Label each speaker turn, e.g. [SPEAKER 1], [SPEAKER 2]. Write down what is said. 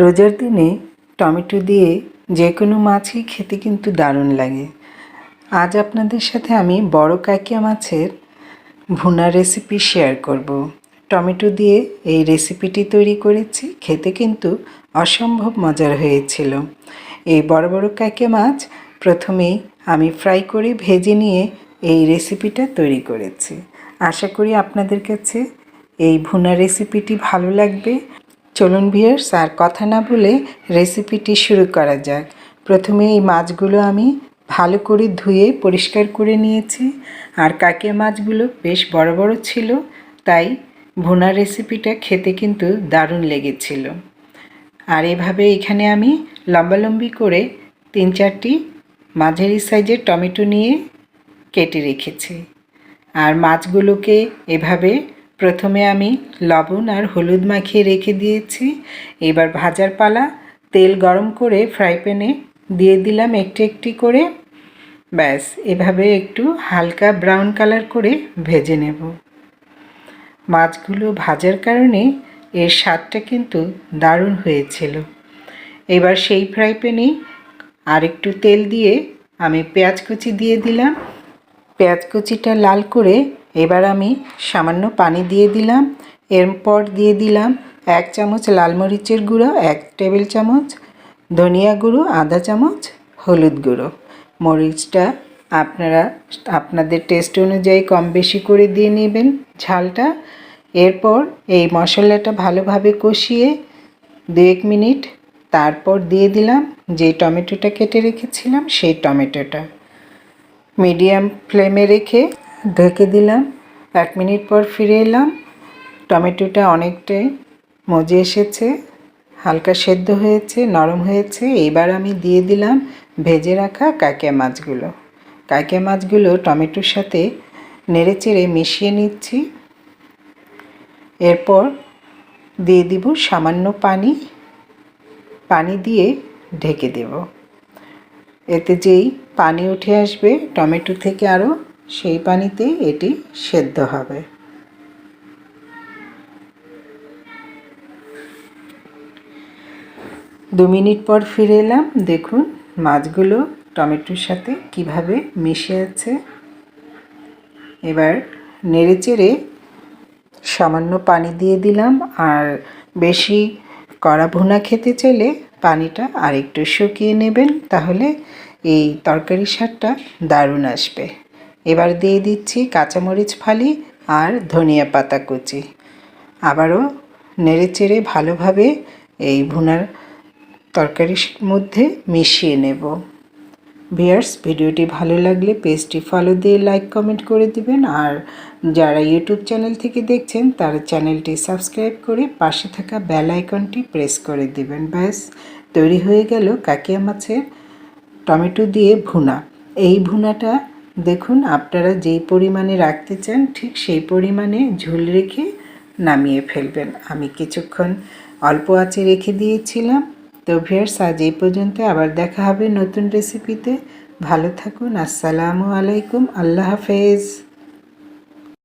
[SPEAKER 1] রোজার দিনে টমেটো দিয়ে যে কোনো মাছই খেতে কিন্তু দারুণ লাগে। আজ আপনাদের সাথে আমি বড় কাঁকিয়া মাছের ভুনা রেসিপি শেয়ার করব। টমেটো দিয়ে এই রেসিপিটি তৈরি করেছি, খেতে কিন্তু অসম্ভব মজার হয়েছিল। এই বড় বড় কাঁকিয়া মাছ প্রথমেই আমি ফ্রাই করে ভেজে নিয়ে এই রেসিপিটা তৈরি করেছি। আশা করি আপনাদের কাছে এই ভুনা রেসিপিটি ভালো লাগবে। চলুন ভিউয়ার্স, আর কথা না বলে রেসিপিটি শুরু করা যাক। প্রথমে এই মাছগুলো আমি ভালো করে ধুয়ে পরিষ্কার করে নিয়েছি। আর কাঁকিয়া মাছগুলো বেশ বড় বড় ছিল, তাই ভুনা রেসিপিটা খেতে কিন্তু দারুণ লেগেছিল। আর এভাবে এখানে আমি লম্বালম্বি করে 3-4টি মাঝারি সাইজের টমেটো নিয়ে কেটে রেখেছি। আর মাছগুলোকে এভাবে প্রথমে আমি লবণ আর হলুদ মাখিয়ে রেখে দিয়েছি। এবার ভাজার পালা। তেল গরম করে ফ্রাই প্যানে দিয়ে দিলাম একটু একটি করে। ব্যাস, এভাবে একটু হালকা ব্রাউন কালার করে ভেজে নেব। মাছগুলো ভাজার কারণে এর স্বাদটা কিন্তু দারুণ হয়েছিল। এবার সেই ফ্রাই প্যানে আর একটু তেল দিয়ে আমি পেঁয়াজ কুচি দিয়ে দিলাম। পেঁয়াজ কুচিটা লাল করে এবার আমি সামান্য পানি দিয়ে দিলাম। এরপর দিয়ে দিলাম 1 চামচ লাল মরিচের গুঁড়ো, 1 টেবিল চামচ ধনিয়া গুঁড়ো, আধা চামচ হলুদ গুঁড়ো। মরিচটা আপনারা আপনাদের টেস্ট অনুযায়ী কম বেশি করে দিয়ে নেবেন ঝালটা। এরপর এই মশলাটা ভালোভাবে কষিয়ে 2-1 মিনিট তারপর দিয়ে দিলাম যে টমেটোটা কেটে রেখেছিলাম সেই টমেটোটা। মিডিয়াম ফ্লেমে রেখে ঢেকে দিলাম। 1 মিনিট পর ফিরে এলাম। টমেটোটা অনেকটাই মজে এসেছে, হালকা সেদ্ধ হয়েছে, নরম হয়েছে। এবার আমি দিয়ে দিলাম ভেজে রাখা কাঁকিয়া মাছগুলো। কাঁকিয়া মাছগুলো টমেটোর সাথে নেড়েচেড়ে মিশিয়ে নিচ্ছি। এরপর দিয়ে দিব সামান্য পানি দিয়ে ঢেকে দেব। এতে যেই পানি উঠে আসবে টমেটো থেকে আরও, সেই পানিতে এটি সেদ্ধ হবে। দু মিনিট পর ফিরে এলাম। দেখুন মাছগুলো টমেটোর সাথে কিভাবে মিশে আছে। এবার নেড়েচেড়ে সামান্য পানি দিয়ে দিলাম। আর বেশি কড়া ভুনা খেতে চাইলে পানিটা আরেকটু শুকিয়ে নেবেন, তাহলে এই তরকারির স্বাদটা দারুণ আসবে। এবার দিয়ে দিচ্ছি কাঁচামরিচ ফালি আর ধনিয়া পাতা কুচি। আবারও নেড়েচেড়ে ভালোভাবে এই ভুনার তরকারির মধ্যে মিশিয়ে নেব। ভিউয়ার্স, ভিডিওটি ভালো লাগলে পেজটি ফলো দিয়ে লাইক কমেন্ট করে দিবেন। আর যারা ইউটিউব চ্যানেল থেকে দেখছেন তারা চ্যানেলটি সাবস্ক্রাইব করে পাশে থাকা বেল আইকনটি প্রেস করে দিবেন। ব্যাস, তৈরি হয়ে গেল কাঁকিয়া মাছের টমেটো দিয়ে ভুনা। এই ভুনাটা দেখুন আপনারা যেই পরিমাণে রাখতে চান ঠিক সেই পরিমাণে ঝোল রেখে নামিয়ে ফেলবেন। আমি কিছুক্ষণ অল্প আঁচে রেখে দিয়েছিলাম। তো ভিউয়ার্স, আজ এই পর্যন্ত। আবার দেখা হবে নতুন রেসিপিতে। ভালো থাকুন। আসসালামু আলাইকুম। আল্লাহ হাফেজ।